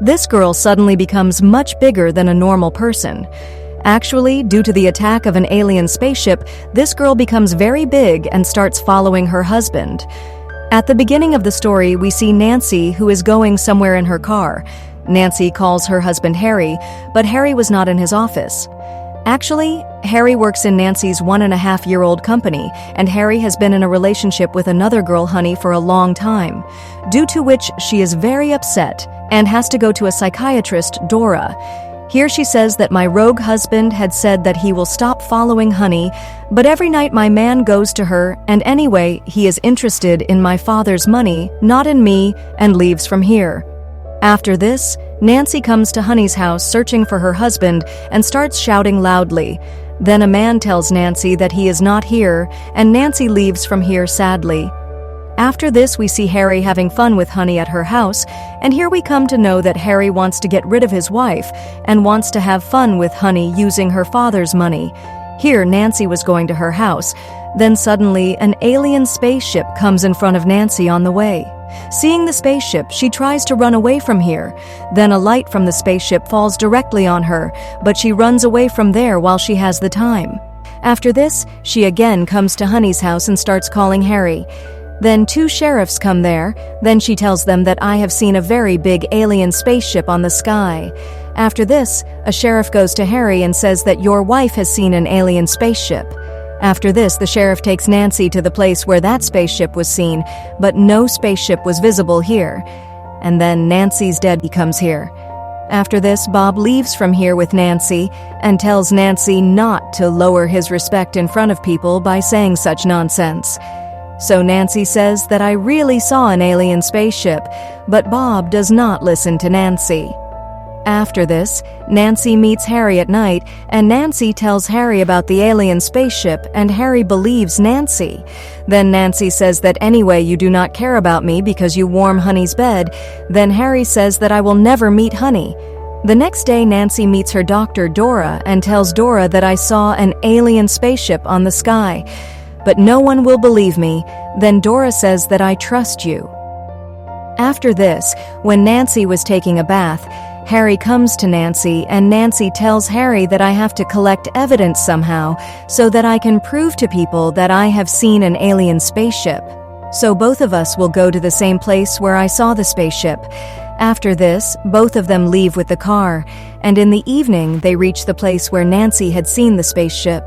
This girl suddenly becomes much bigger than a normal person. Actually, due to the attack of an alien spaceship, this girl becomes very big and starts following her husband. At the beginning of the story, we see Nancy, who is going somewhere in her car. Nancy calls her husband Harry, but Harry was not in his office. Actually, Harry works in Nancy's 1.5-year-old company, and Harry has been in a relationship with another girl, Honey, for a long time, due to which she is very upset and has to go to a psychiatrist, Dora. Here she says that my rogue husband had said that he will stop following Honey, but every night my man goes to her, and anyway, he is interested in my father's money, not in me, and leaves from here. After this, Nancy comes to Honey's house searching for her husband and starts shouting loudly. Then a man tells Nancy that he is not here, and Nancy leaves from here sadly. After this, we see Harry having fun with Honey at her house, and here we come to know that Harry wants to get rid of his wife and wants to have fun with Honey using her father's money. Here, Nancy was going to her house. Then suddenly, an alien spaceship comes in front of Nancy on the way. Seeing the spaceship, she tries to run away from here. Then a light from the spaceship falls directly on her, but she runs away from there while she has the time. After this, she again comes to Honey's house and starts calling Harry. Then 2 sheriffs come there. Then she tells them that I have seen a very big alien spaceship on the sky. After this, a sheriff goes to Harry and says that your wife has seen an alien spaceship. After this, the sheriff takes Nancy to the place where that spaceship was seen, but no spaceship was visible here. And then Nancy's dead comes here. After this, Bob leaves from here with Nancy and tells Nancy not to lower his respect in front of people by saying such nonsense. So Nancy says that I really saw an alien spaceship, but Bob does not listen to Nancy. After this, Nancy meets Harry at night, and Nancy tells Harry about the alien spaceship, and Harry believes Nancy. Then Nancy says that anyway you do not care about me because you warm Honey's bed. Then Harry says that I will never meet Honey. The next day, Nancy meets her doctor, Dora, and tells Dora that I saw an alien spaceship on the sky. But no one will believe me. Then Dora says that I trust you. After this, when Nancy was taking a bath, Harry comes to Nancy, and Nancy tells Harry that I have to collect evidence somehow so that I can prove to people that I have seen an alien spaceship. So both of us will go to the same place where I saw the spaceship. After this, both of them leave with the car, and in the evening they reach the place where Nancy had seen the spaceship.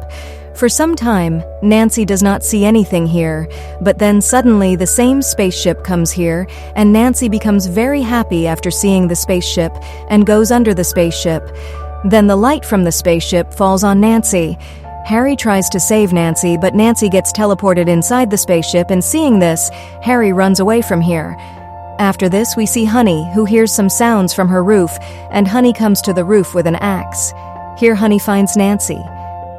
For some time, Nancy does not see anything here, but then suddenly the same spaceship comes here, and Nancy becomes very happy after seeing the spaceship and goes under the spaceship. Then the light from the spaceship falls on Nancy. Harry tries to save Nancy, but Nancy gets teleported inside the spaceship, and seeing this, Harry runs away from here. After this, we see Honey, who hears some sounds from her roof, and Honey comes to the roof with an axe. Here Honey finds Nancy.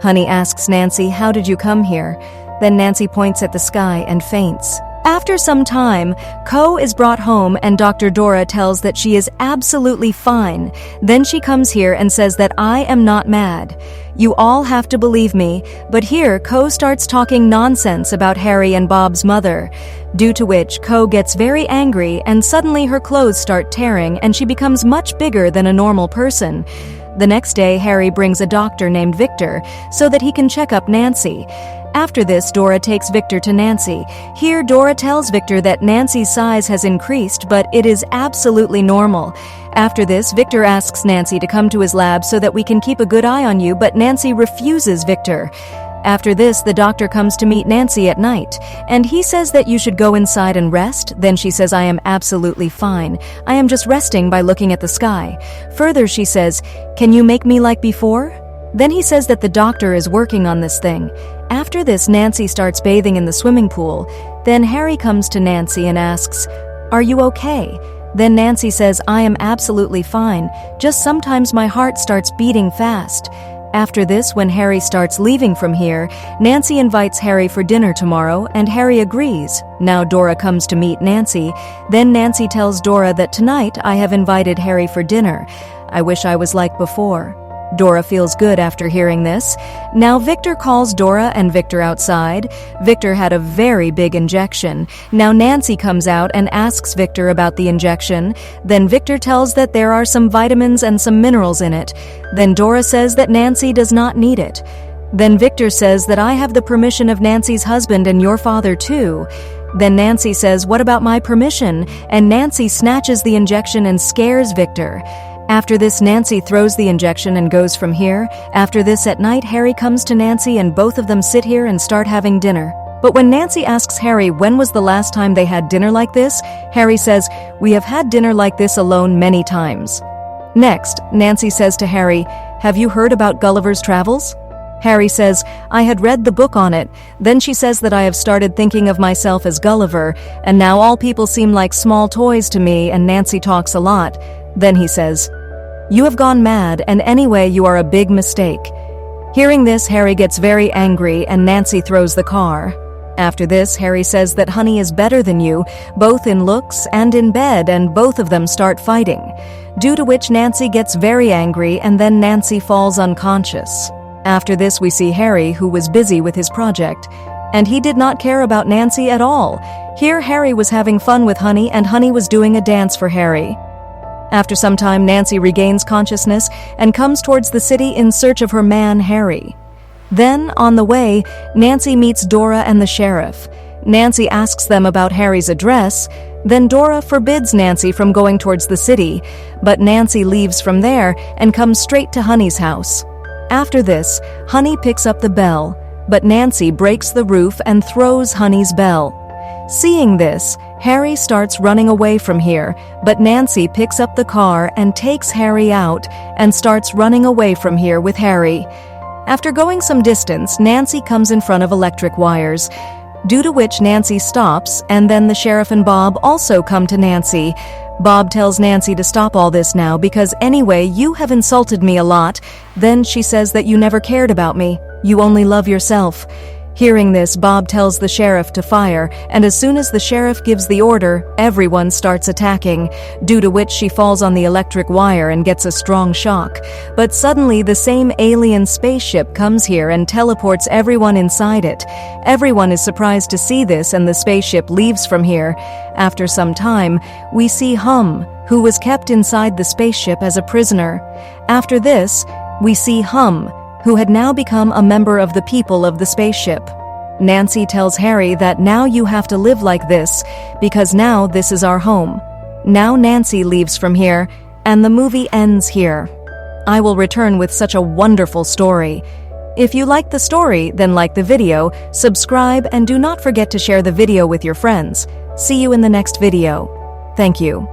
Honey asks Nancy, "How did you come here?" Then Nancy points at the sky and faints. After some time, 𝐀𝐭 is brought home, and Dr. Dora tells that she is absolutely fine. Then she comes here and says that I am not mad. You all have to believe me, but here 𝐀𝐭 starts talking nonsense about Harry and Bob's mother, due to which 𝐀𝐭 gets very angry, and suddenly her clothes start tearing and she becomes much bigger than a normal person. The next day, Harry brings a doctor named Victor so that he can check up Nancy. After this, Dora takes Victor to Nancy. Here, Dora tells Victor that Nancy's size has increased, but it is absolutely normal. After this, Victor asks Nancy to come to his lab so that we can keep a good eye on you, but Nancy refuses Victor. After this, the doctor comes to meet Nancy at night, and he says that you should go inside and rest. Then she says, I am absolutely fine. I am just resting by looking at the sky. Further, she says, can you make me like before? Then he says that the doctor is working on this thing. After this, Nancy starts bathing in the swimming pool. Then Harry comes to Nancy and asks, are you okay? Then Nancy says, I am absolutely fine. Just sometimes my heart starts beating fast. After this, when Harry starts leaving from here, Nancy invites Harry for dinner tomorrow, and Harry agrees. Now Dora comes to meet Nancy. Then Nancy tells Dora that tonight I have invited Harry for dinner. I wish I was like before. Dora feels good after hearing this. Now Victor calls Dora and Victor outside. Victor had a very big injection. Now Nancy comes out and asks Victor about the injection. Then Victor tells that there are some vitamins and some minerals in it. Then Dora says that Nancy does not need it. Then Victor says that I have the permission of Nancy's husband and your father too. Then Nancy says, "What about my permission?" And Nancy snatches the injection and scares Victor. After this, Nancy throws the injection and goes from here. After this, at night, Harry comes to Nancy and both of them sit here and start having dinner. But when Nancy asks Harry when was the last time they had dinner like this, Harry says, "We have had dinner like this alone many times." Next, Nancy says to Harry, "Have you heard about Gulliver's Travels?" Harry says, "I had read the book on it." Then she says that I have started thinking of myself as Gulliver, and now all people seem like small toys to me, and Nancy talks a lot. Then he says, "You have gone mad, and anyway you are a big mistake." Hearing this, Harry gets very angry and Nancy throws the car. After this, Harry says that Honey is better than you, both in looks and in bed, and both of them start fighting. Due to which Nancy gets very angry and then Nancy falls unconscious. After this, we see Harry, who was busy with his project, and he did not care about Nancy at all. Here Harry was having fun with Honey and Honey was doing a dance for Harry. After some time, Nancy regains consciousness and comes towards the city in search of her man, Harry. Then, on the way, Nancy meets Dora and the sheriff. Nancy asks them about Harry's address. Then Dora forbids Nancy from going towards the city, but Nancy leaves from there and comes straight to Honey's house. After this, Honey picks up the bell, but Nancy breaks the roof and throws Honey's bell. Seeing this, Harry starts running away from here, but Nancy picks up the car and takes Harry out and starts running away from here with Harry. After going some distance, Nancy comes in front of electric wires, due to which Nancy stops, and then the sheriff and Bob also come to Nancy. Bob tells Nancy to stop all this now because anyway, you have insulted me a lot. Then she says that you never cared about me. You only love yourself. Hearing this, Bob tells the sheriff to fire, and as soon as the sheriff gives the order, everyone starts attacking, due to which she falls on the electric wire and gets a strong shock. But suddenly the same alien spaceship comes here and teleports everyone inside it. Everyone is surprised to see this and the spaceship leaves from here. After some time, we see Hum, who was kept inside the spaceship as a prisoner. After this, we see Hum, who had now become a member of the people of the spaceship. Nancy tells Harry that now you have to live like this, because now this is our home. Now Nancy leaves from here, and the movie ends here. I will return with such a wonderful story. If you like the story, then like the video, subscribe, and do not forget to share the video with your friends. See you in the next video. Thank you.